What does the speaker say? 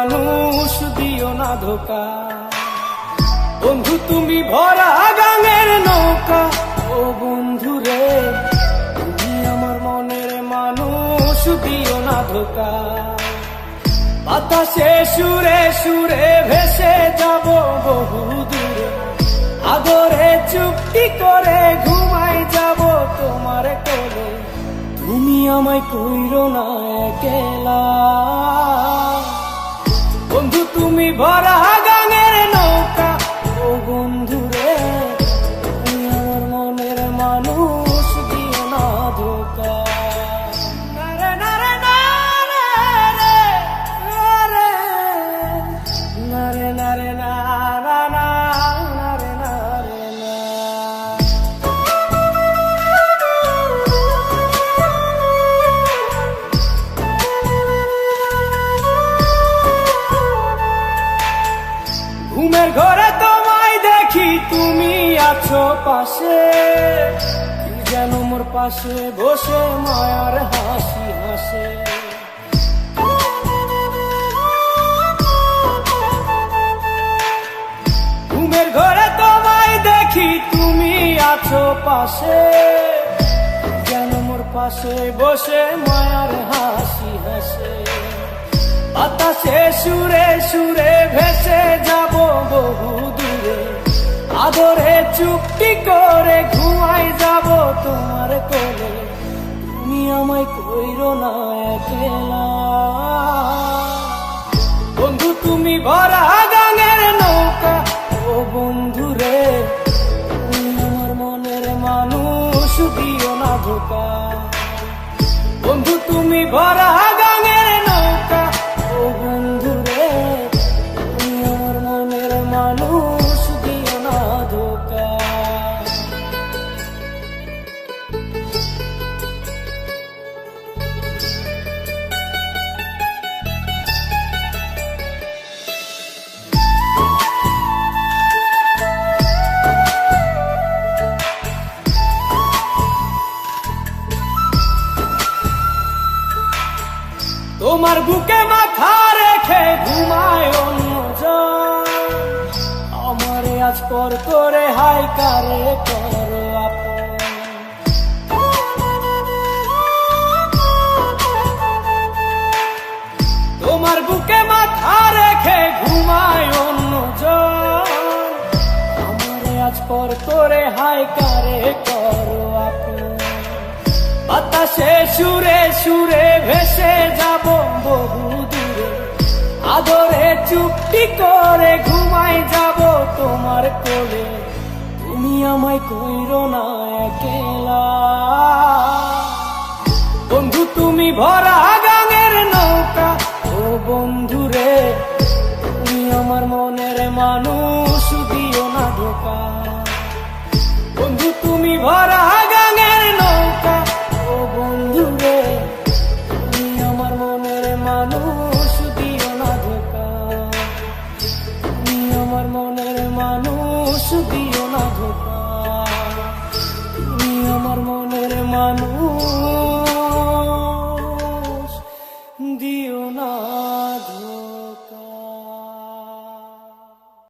মানুষ দিও না ধোকা। বন্ধু তুমি ভরা গাঙের নৌকা, ও বন্ধু রে তুমি আমার মনের মানুষ দিও না ধোকা। বাতাসে সুরে সুরে ভেসে যাব বহু দূরে, আদরে চুক্তি করে ঘুমাই যাব তোমার কোলে। তুমি আমায় কইরো না একলা, বন্ধু তুমি ভরা গাঙের নৌকা, ও বন্ধু রে তুমি আমার মনের মানুষ দিও না ধোকা। নারে নারে নারে রে, নারে নারে নারে নারা না, নারে নারে না। ঘুমের ঘরে তোমায় দেখি তুমি আছো পাশে, কি যেন মোর পাশে বসে মায়ার হাসি হাসে। ঘুমের ঘরে তোমায় দেখি তুমি আছো পাশে, কি যেন মোর পাশে বসে মায়ার হাসি হাসে। বাতাসে সুরে সুরে ভেসে যাব বহু দূরে, আদরে চুক্তি করে ঘুমাই যাব তোমার কোলে। তুমি আমায় কইরো না একলা, বন্ধু তুমি ভরা গাঙের নৌকা, ও বন্ধু রে তুমি আমার মনের মানুষ দিও না ধোকা। বন্ধু তুমি ভরা গাঙের নৌকা, ও বন্ধু রে তুমি আমার মনের মানুষ দিও না ধোকা। তোমার বুকে মাথা রেখে ঘুমায় অন্যজন, আমারে আজ পর করে হাই কারে করো আপন। তোমার বুকে মাথা রেখে ঘুমায় অন্যজন, আমারে আজ পর করে হাই কারে করো আপন। বাতাসে সুরে সুরে ভেসে যাব বহু দূরে, আদরে চুক্তি করে ঘুমাই যাব তোমার কোলে। তুমি আমায় কইরো না একলা, বন্ধু তুমি ভরা গাঙের নৌকা, ও বন্ধু রে তুমি আমার মনের মানুষ দিও না ধোকা। বন্ধু তুমি ভরা গাঙের নৌকা, ও বন্ধু রে তুমি আমার মনের মানুষ দিও না ধোকা। তুমি আমার মনের মানুষ দিও না ধোকা। তুমি আমার মনের মানুষ দিও না ধোকা।